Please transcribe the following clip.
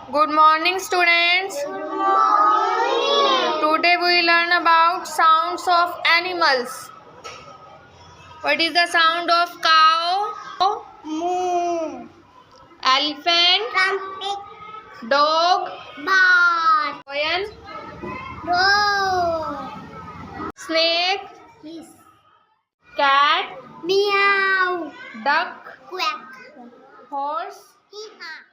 Good morning, students. Good morning. Today we learn about sounds of animals. What is the sound of cow? Moo. Elephant? Trumpet. Dog? Bird. Lion? Roar. Snake? Hiss. Cat? Meow. Duck? Quack. Horse? Hee-haw.